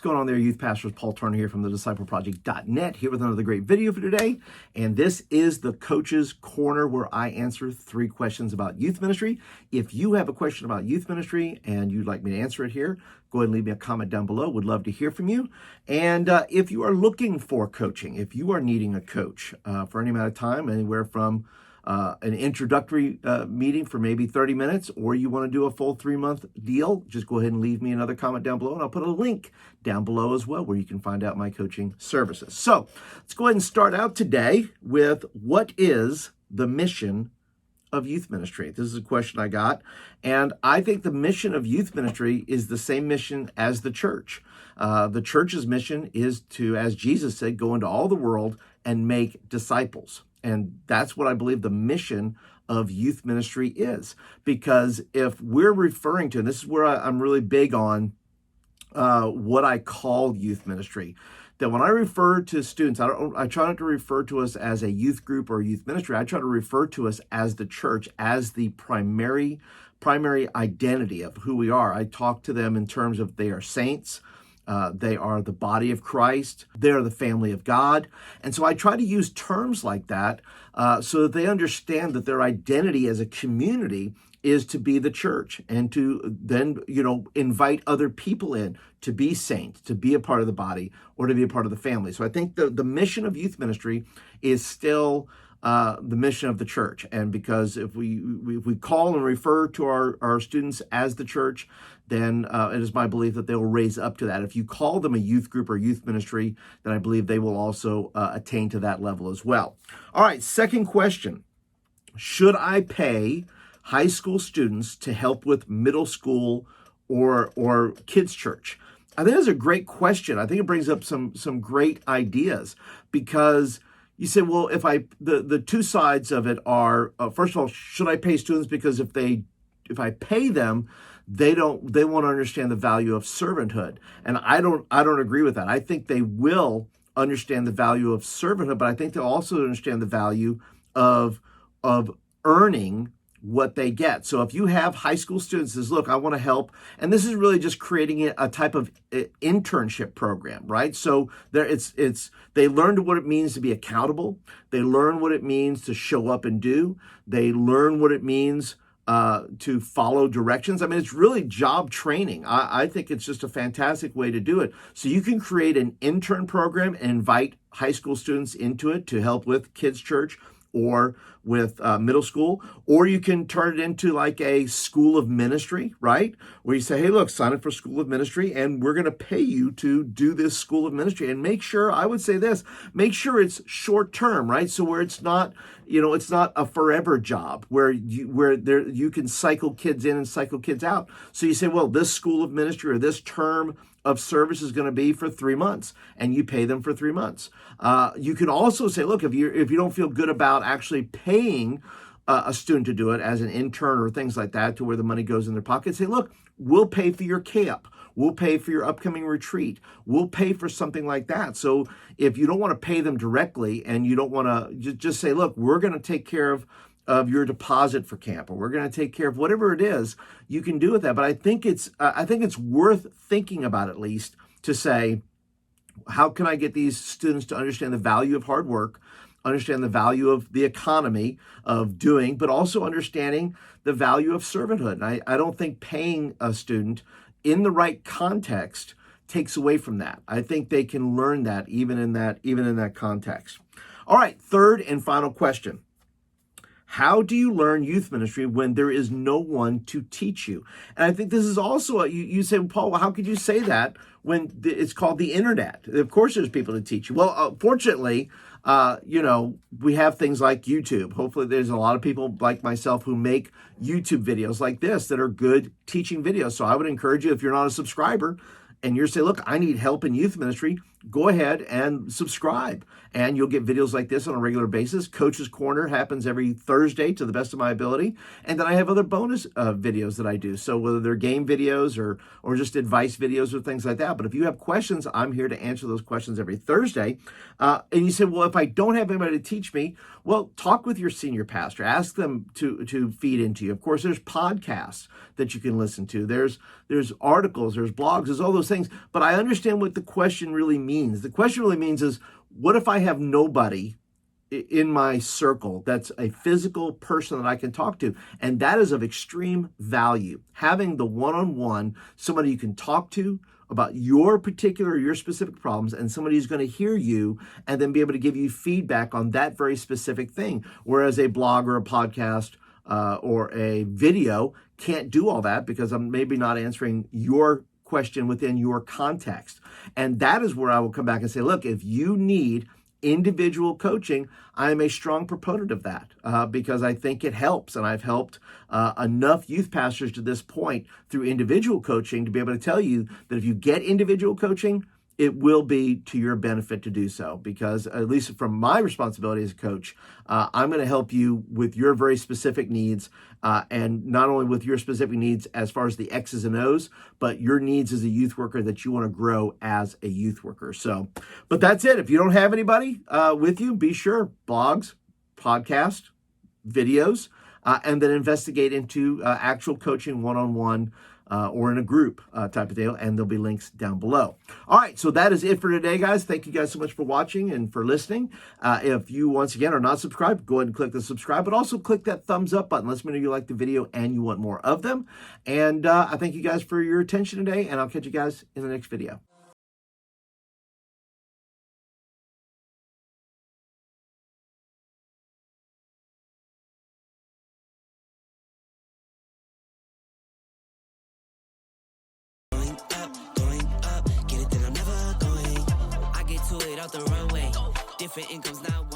going on there, youth pastors? Paul Turner here from the discipleproject.net, here with another great video for today. And this is the Coach's Corner, where I answer 3 questions about youth ministry. If you have a question about youth ministry and you'd like me to answer it here, go ahead and leave me a comment down below. Would love to hear from you. And if you are looking for coaching, if you are needing a coach for any amount of time, anywhere from an introductory meeting for maybe 30 minutes, or you want to do a full 3-month deal, just go ahead and leave me another comment down below, and I'll put a link down below as well where you can find out my coaching services. So let's go ahead and start out today with, what is the mission of youth ministry? This is a question I got, and I think the mission of youth ministry is the same mission as the church. The church's mission is to, as Jesus said, go into all the world and make disciples. And that's what I believe the mission of youth ministry is. Because if we're referring to, and this is where I'm really big on what I call youth ministry, that when I refer to students, I try not to refer to us as a youth group or youth ministry. I try to refer to us as the church, as the primary identity of who we are. I talk to them in terms of they are saints. They are the body of Christ. They are the family of God. And so I try to use terms like that so that they understand that their identity as a community is to be the church, and to then, invite other people in to be saints, to be a part of the body, or to be a part of the family. So I think the mission of youth ministry is still the mission of the church. And because if we call and refer to our students as the church, then it is my belief that they will raise up to that. If you call them a youth group or youth ministry, then I believe they will also attain to that level as well. All right, second question. Should I pay high school students to help with middle school or kids' church? I think that's a great question. I think it brings up some great ideas, because you say, well, if the two sides of it are, first of all, should I pay students? Because if I pay them, they won't understand the value of servanthood. And I don't agree with that. I think they will understand the value of servanthood, but I think they'll also understand the value of earning what they get. So if you have high school students that says, look, I want to help, and this is really just creating a type of internship program, right? So they learn what it means to be accountable. They learn what it means to show up and do. They learn what it means to follow directions. I mean, it's really job training. I think it's just a fantastic way to do it. So you can create an intern program and invite high school students into it to help with kids' church or with middle school, or you can turn it into like a school of ministry, right? Where you say, hey, look, sign up for school of ministry, and we're going to pay you to do this school of ministry. And make sure, I would say this, make sure it's short term, right? So where it's not, it's not a forever job where you can cycle kids in and cycle kids out. So you say, well, this school of ministry or this term of service is going to be for 3 months, and you pay them for 3 months. You can also say, look, if you don't feel good about actually paying a student to do it as an intern or things like that, to where the money goes in their pocket, say, look, we'll pay for your camp. We'll pay for your upcoming retreat. We'll pay for something like that. So if you don't want to pay them directly, and you don't want to just say, look, we're going to take care of your deposit for camp, or we're going to take care of whatever it is you can do with that. But I think it's worth thinking about, at least, to say, how can I get these students to understand the value of hard work, understand the value of the economy of doing, but also understanding the value of servanthood. And I don't think paying a student in the right context takes away from that. I think they can learn that even in that context. All right, third and final question. How do you learn youth ministry when there is no one to teach you? And I think this is also, you say, Paul, well, how could you say that when it's called the internet? Of course there's people to teach you. Well, fortunately, we have things like YouTube. Hopefully there's a lot of people like myself who make YouTube videos like this that are good teaching videos. So I would encourage you, if you're not a subscriber and you're saying, look, I need help in youth ministry, go ahead and subscribe, and you'll get videos like this on a regular basis. Coach's Corner happens every Thursday to the best of my ability. And then I have other bonus videos that I do. So whether they're game videos or just advice videos or things like that. But if you have questions, I'm here to answer those questions every Thursday. And you say, well, if I don't have anybody to teach me, well, talk with your senior pastor. Ask them to feed into you. Of course, there's podcasts that you can listen to. There's there's articles, there's blogs, there's all those things. But I understand what the question really means. The question really means is, what if I have nobody in my circle that's a physical person that I can talk to? And that is of extreme value. Having the one-on-one, somebody you can talk to about your specific problems, and somebody who's going to hear you and then be able to give you feedback on that very specific thing. Whereas a blog or a podcast or a video can't do all that, because I'm maybe not answering your question within your context. And that is where I will come back and say, look, if you need individual coaching, I am a strong proponent of that because I think it helps. And I've helped enough youth pastors to this point through individual coaching to be able to tell you that if you get individual coaching, it will be to your benefit to do so, because at least from my responsibility as a coach, I'm going to help you with your very specific needs, and not only with your specific needs as far as the X's and O's, but your needs as a youth worker that you want to grow as a youth worker. So, but that's it. If you don't have anybody with you, be sure blogs, podcast, videos, and then investigate into actual coaching one-on-one or in a group type of deal, and there'll be links down below. All right, so that is it for today, guys. Thank you guys so much for watching and for listening. If you, once again, are not subscribed, go ahead and click the subscribe, but also click that thumbs up button. Let me know you like the video and you want more of them. And I thank you guys for your attention today, and I'll catch you guys in the next video. Out the runway, different incomes now.